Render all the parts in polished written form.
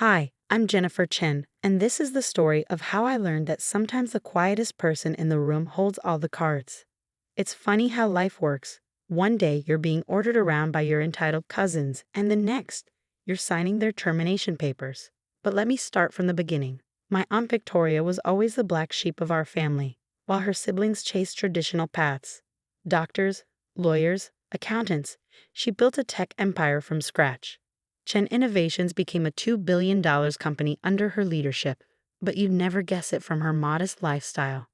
Hi, I'm Jennifer Chen, and this is the story of how I learned that sometimes the quietest person in the room holds all the cards. It's funny how life works. One day you're being ordered around by your entitled cousins, and the next, you're signing their termination papers. But let me start from the beginning. My Aunt Victoria was always the black sheep of our family, while her siblings chased traditional paths. Doctors, lawyers, accountants, she built a tech empire from scratch. Chen Innovations became a $2 billion company under her leadership, but you'd never guess it from her modest lifestyle.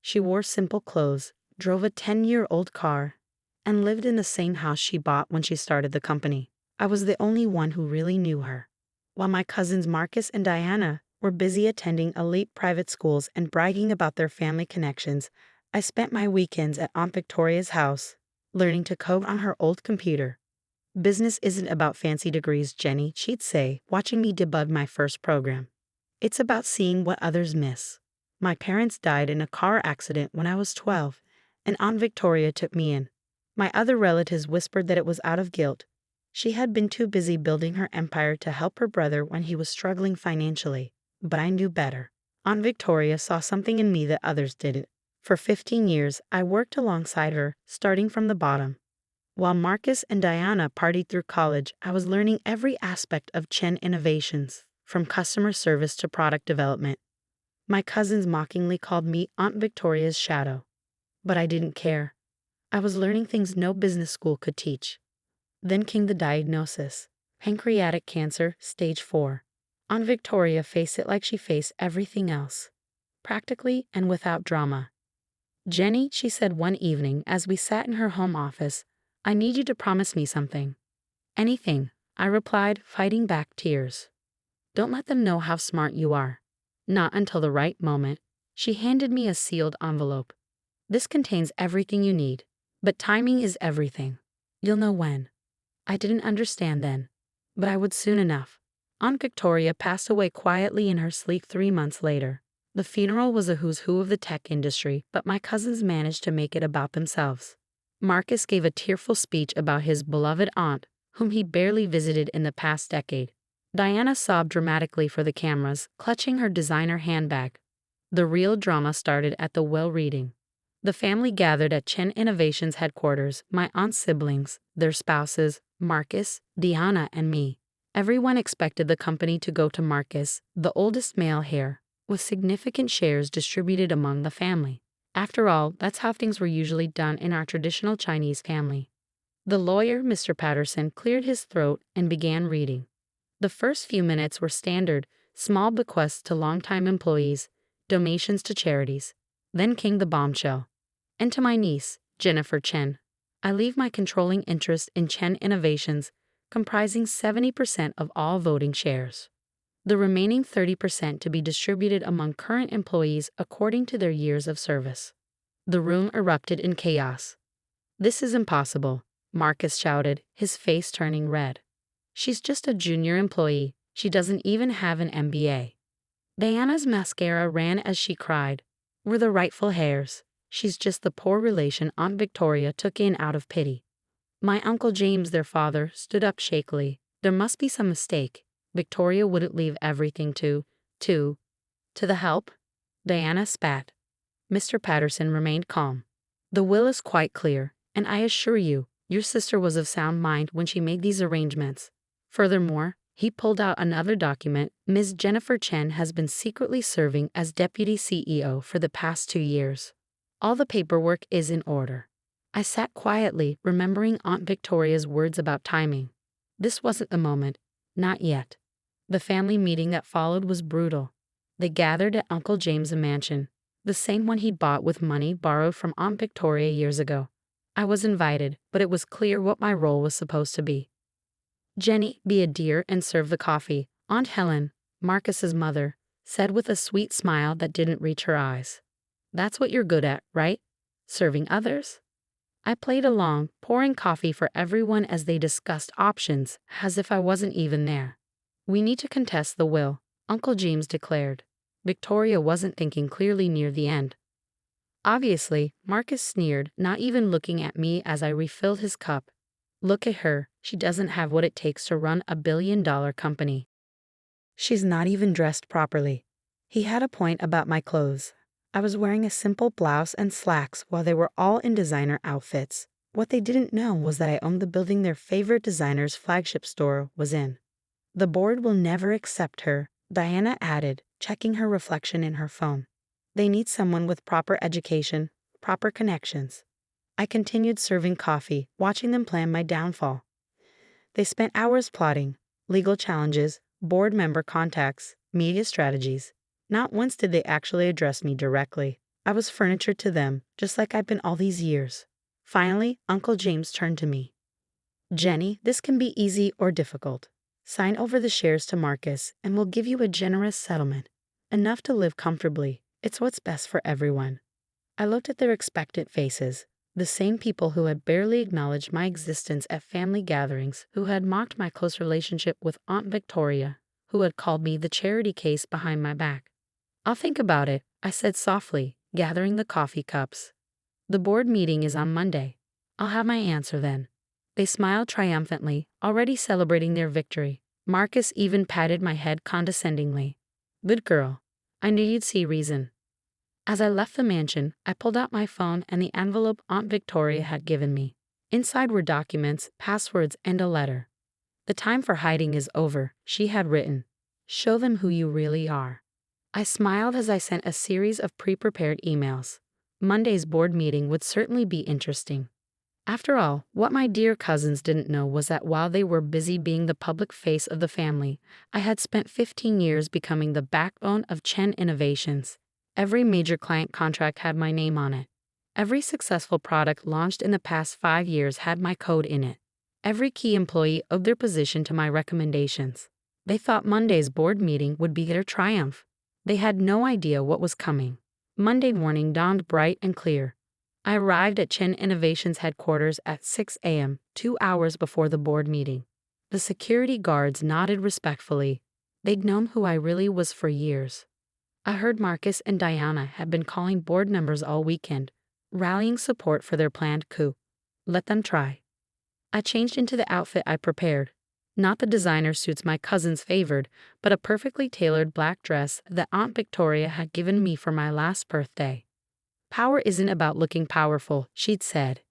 She wore simple clothes, drove a 10-year-old car, and lived in the same house she bought when she started the company. I was the only one who really knew her. While my cousins Marcus and Diana were busy attending elite private schools and bragging about their family connections, I spent my weekends at Aunt Victoria's house, learning to code on her old computer. Business isn't about fancy degrees, Jenny, she'd say, watching me debug my first program. It's about seeing what others miss. My parents died in a car accident when I was 12, and Aunt Victoria took me in. My other relatives whispered that it was out of guilt. She had been too busy building her empire to help her brother when he was struggling financially. But I knew better. Aunt Victoria saw something in me that others didn't. For 15 years, I worked alongside her, starting from the bottom. While Marcus and Diana partied through college, I was learning every aspect of Chen Innovations, from customer service to product development. My cousins mockingly called me Aunt Victoria's shadow. But I didn't care. I was learning things no business school could teach. Then came the diagnosis: pancreatic cancer, stage 4. Aunt Victoria faced it like she faced everything else, practically and without drama. "Jenny," she said one evening as we sat in her home office, "I need you to promise me something." "Anything," I replied, fighting back tears. "Don't let them know how smart you are." "Not until the right moment." She handed me a sealed envelope. "This contains everything you need, but timing is everything. You'll know when." I didn't understand then, but I would soon enough. Aunt Victoria passed away quietly in her sleep 3 months later. The funeral was a who's who of the tech industry, but my cousins managed to make it about themselves. Marcus gave a tearful speech about his beloved aunt, whom he barely visited in the past decade. Diana sobbed dramatically for the cameras, clutching her designer handbag. The real drama started at the well reading. The family gathered at Chen Innovations headquarters, my aunt's siblings, their spouses, Marcus, Diana, and me. Everyone expected the company to go to Marcus, the oldest male heir, with significant shares distributed among the family. After all, that's how things were usually done in our traditional Chinese family. The lawyer, Mr. Patterson, cleared his throat and began reading. The first few minutes were standard: small bequests to longtime employees, donations to charities. Then came the bombshell. "And to my niece, Jennifer Chen, I leave my controlling interest in Chen Innovations, comprising 70% of all voting shares. The remaining 30% to be distributed among current employees according to their years of service." The room erupted in chaos. "This is impossible," Marcus shouted, his face turning red. "She's just a junior employee. She doesn't even have an MBA." Diana's mascara ran as she cried, "We're the rightful heirs. She's just the poor relation Aunt Victoria took in out of pity." My Uncle James, their father, stood up shakily. "There must be some mistake. Victoria wouldn't leave everything to the help." Diana spat. Mr. Patterson remained calm. "The will is quite clear, and I assure you, your sister was of sound mind when she made these arrangements. Furthermore," he pulled out another document, "Ms. Jennifer Chen has been secretly serving as deputy CEO for the past 2 years. All the paperwork is in order." I sat quietly, remembering Aunt Victoria's words about timing. This wasn't the moment. Not yet. The family meeting that followed was brutal. They gathered at Uncle James' mansion, the same one he'd bought with money borrowed from Aunt Victoria years ago. I was invited, but it was clear what my role was supposed to be. "Jenny, be a dear and serve the coffee," Aunt Helen, Marcus's mother, said with a sweet smile that didn't reach her eyes. "That's what you're good at, right? Serving others?" I played along, pouring coffee for everyone as they discussed options, as if I wasn't even there. "We need to contest the will," Uncle James declared. Victoria wasn't thinking clearly near the end. Obviously, Marcus sneered, not even looking at me as I refilled his cup. "Look at her, she doesn't have what it takes to run a billion-dollar company." She's not even dressed properly. He had a point about my clothes. I was wearing a simple blouse and slacks while they were all in designer outfits. What they didn't know was that I owned the building their favorite designer's flagship store was in. The board will never accept her, Diana added, checking her reflection in her phone. They need someone with proper education, proper connections. I continued serving coffee, watching them plan my downfall. They spent hours plotting legal challenges, board member contacts, media strategies. Not once did they actually address me directly. I was furniture to them, just like I've been all these years. Finally, Uncle James turned to me. Jenny, this can be easy or difficult. Sign over the shares to Marcus, and we'll give you a generous settlement. Enough to live comfortably. It's what's best for everyone. I looked at their expectant faces, the same people who had barely acknowledged my existence at family gatherings, who had mocked my close relationship with Aunt Victoria, who had called me the charity case behind my back. I'll think about it, I said softly, gathering the coffee cups. The board meeting is on Monday. I'll have my answer then. They smiled triumphantly, already celebrating their victory. Marcus even patted my head condescendingly. Good girl. I knew you'd see reason. As I left the mansion, I pulled out my phone and the envelope Aunt Victoria had given me. Inside were documents, passwords, and a letter. The time for hiding is over, she had written. Show them who you really are. I smiled as I sent a series of pre-prepared emails. Monday's board meeting would certainly be interesting. After all, what my dear cousins didn't know was that while they were busy being the public face of the family, I had spent 15 years becoming the backbone of Chen Innovations. Every major client contract had my name on it. Every successful product launched in the past 5 years had my code in it. Every key employee owed their position to my recommendations. They thought Monday's board meeting would be their triumph. They had no idea what was coming. Monday morning dawned bright and clear. I arrived at Chen Innovations headquarters at 6 a.m., 2 hours before the board meeting. The security guards nodded respectfully. They'd known who I really was for years. I heard Marcus and Diana had been calling board members all weekend, rallying support for their planned coup. Let them try. I changed into the outfit I prepared. Not the designer suits my cousins favored, but a perfectly tailored black dress that Aunt Victoria had given me for my last birthday. Power isn't about looking powerful, she'd said.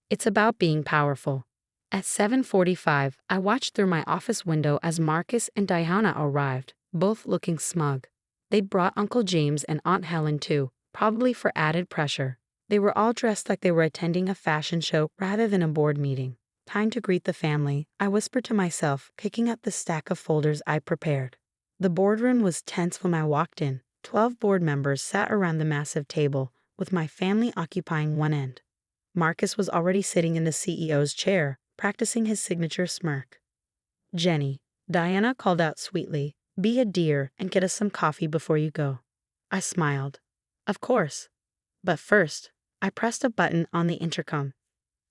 It's about being powerful. At 7:45, I watched through my office window as Marcus and Diana arrived, both looking smug. They'd brought Uncle James and Aunt Helen too, probably for added pressure. They were all dressed like they were attending a fashion show rather than a board meeting. Time to greet the family, I whispered to myself, picking up the stack of folders I prepared. The boardroom was tense when I walked in. 12 board members sat around the massive table, with my family occupying one end. Marcus was already sitting in the CEO's chair, practicing his signature smirk. Jenny, Diana called out sweetly, be a dear and get us some coffee before you go. I smiled. Of course. But first, I pressed a button on the intercom.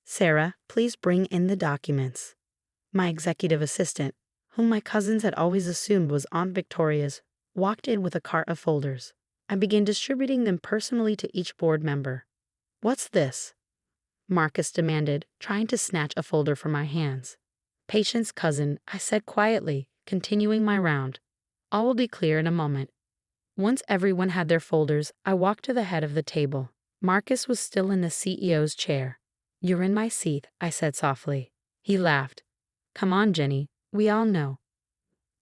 Sarah, please bring in the documents. My executive assistant, whom my cousins had always assumed was Aunt Victoria's, walked in with a cart of folders. I began distributing them personally to each board member. What's this? Marcus demanded, trying to snatch a folder from my hands. Patience, cousin, I said quietly, continuing my round. All will be clear in a moment. Once everyone had their folders, I walked to the head of the table. Marcus was still in the CEO's chair. You're in my seat, I said softly. He laughed. Come on, Jenny, we all know.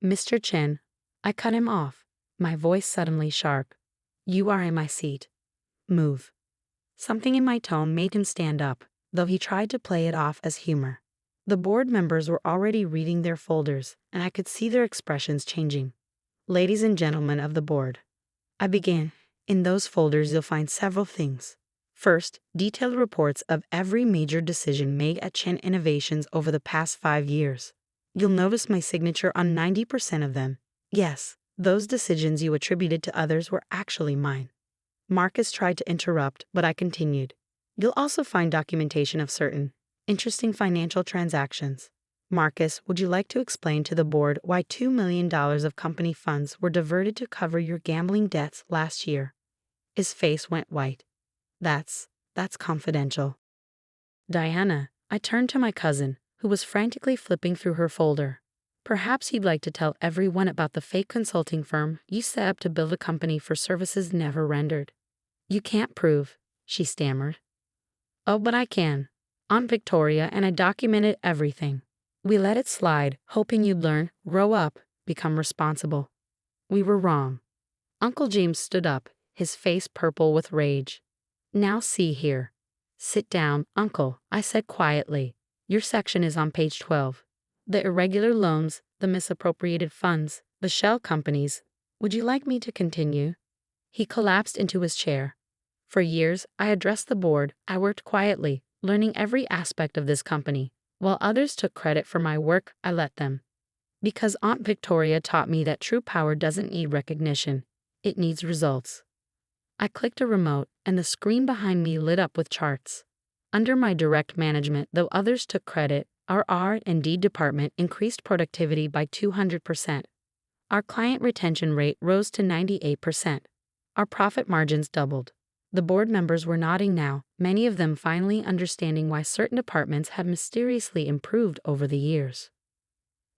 Mr. Chen, I cut him off, my voice suddenly sharp. You are in my seat. Move. Something in my tone made him stand up, though he tried to play it off as humor. The board members were already reading their folders, and I could see their expressions changing. Ladies and gentlemen of the board, I began. In those folders you'll find several things. First, detailed reports of every major decision made at Chen Innovations over the past 5 years. You'll notice my signature on 90% of them. Yes, those decisions you attributed to others were actually mine. Marcus tried to interrupt, but I continued. You'll also find documentation of certain interesting financial transactions. Marcus, would you like to explain to the board why $2 million of company funds were diverted to cover your gambling debts last year? His face went white. That's confidential. Diana, I turned to my cousin, who was frantically flipping through her folder. Perhaps you'd like to tell everyone about the fake consulting firm you set up to build a company for services never rendered. You can't prove, she stammered. Oh, but I can. Aunt Victoria and I documented everything. We let it slide, hoping you'd learn, grow up, become responsible. We were wrong. Uncle James stood up, his face purple with rage. Now see here. Sit down, Uncle, I said quietly. Your section is on page 12. The irregular loans, the misappropriated funds, the shell companies. Would you like me to continue? He collapsed into his chair. For years, I addressed the board. I worked quietly, learning every aspect of this company. While others took credit for my work, I let them. Because Aunt Victoria taught me that true power doesn't need recognition. It needs results. I clicked a remote, and the screen behind me lit up with charts. Under my direct management, though others took credit, our R&D department increased productivity by 200%. Our client retention rate rose to 98%. Our profit margins doubled. The board members were nodding now, many of them finally understanding why certain departments had mysteriously improved over the years.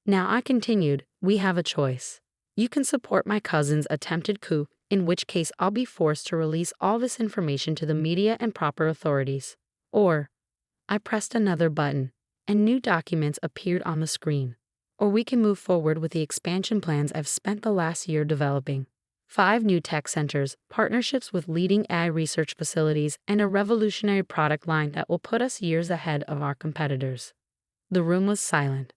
Now I continued, we have a choice. You can support my cousin's attempted coup, in which case I'll be forced to release all this information to the media and proper authorities. Or, I pressed another button, and new documents appeared on the screen. Or we can move forward with the expansion plans I've spent the last year developing. 5 new tech centers, partnerships with leading AI research facilities, and a revolutionary product line that will put us years ahead of our competitors. The room was silent.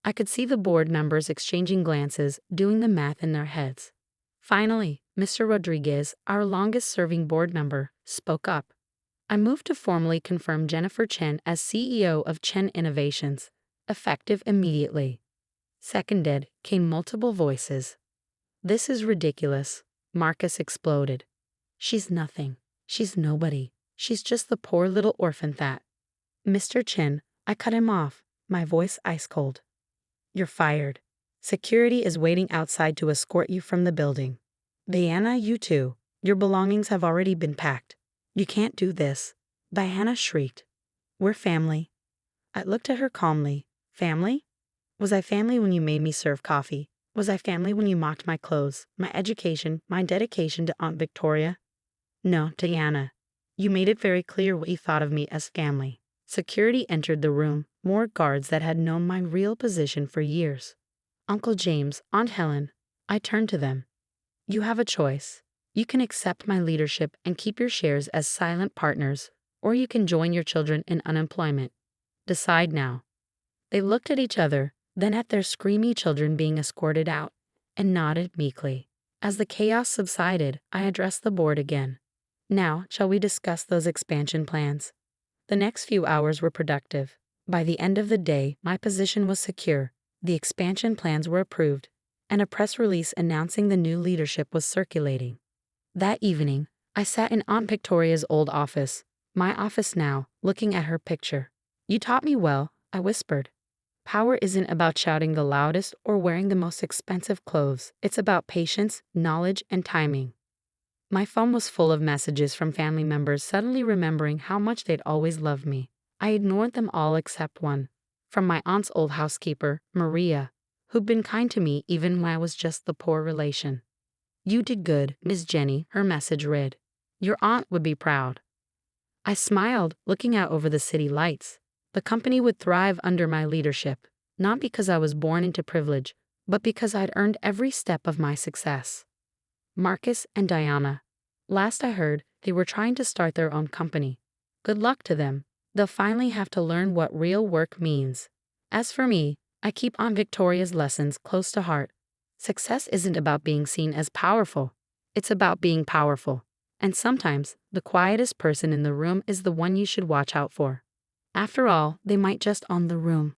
I could see the board members exchanging glances, doing the math in their heads. Finally, Mr. Rodriguez, our longest-serving board member, spoke up. I moved to formally confirm Jennifer Chen as CEO of Chen Innovations, effective immediately. Seconded, came multiple voices. This is ridiculous, Marcus exploded. She's nothing. She's nobody. She's just the poor little orphan that. Mr. Chen, I cut him off, my voice ice cold. You're fired. Security is waiting outside to escort you from the building. Diana, you too. Your belongings have already been packed. You can't do this. Diana shrieked. We're family. I looked at her calmly. Family? Was I family when you made me serve coffee? Was I family when you mocked my clothes, my education, my dedication to Aunt Victoria? No, Diana. You made it very clear what you thought of me as family. Security entered the room, more guards that had known my real position for years. Uncle James, Aunt Helen. I turned to them. You have a choice. You can accept my leadership and keep your shares as silent partners, or you can join your children in unemployment. Decide now. They looked at each other, then at their screamy children being escorted out, and nodded meekly. As the chaos subsided, I addressed the board again. Now, shall we discuss those expansion plans? The next few hours were productive. By the end of the day, my position was secure, the expansion plans were approved, and a press release announcing the new leadership was circulating. That evening, I sat in Aunt Victoria's old office, my office now, looking at her picture. You taught me well, I whispered. Power isn't about shouting the loudest or wearing the most expensive clothes. It's about patience, knowledge, and timing. My phone was full of messages from family members suddenly remembering how much they'd always loved me. I ignored them all except one. From my aunt's old housekeeper, Maria, who'd been kind to me even when I was just the poor relation. You did good, Miss Jenny, her message read. Your aunt would be proud. I smiled, looking out over the city lights. The company would thrive under my leadership, not because I was born into privilege, but because I'd earned every step of my success. Marcus and Diana. Last I heard, they were trying to start their own company. Good luck to them. They'll finally have to learn what real work means. As for me, I keep Aunt Victoria's lessons close to heart. Success isn't about being seen as powerful. It's about being powerful. And sometimes, the quietest person in the room is the one you should watch out for. After all, they might just own the room.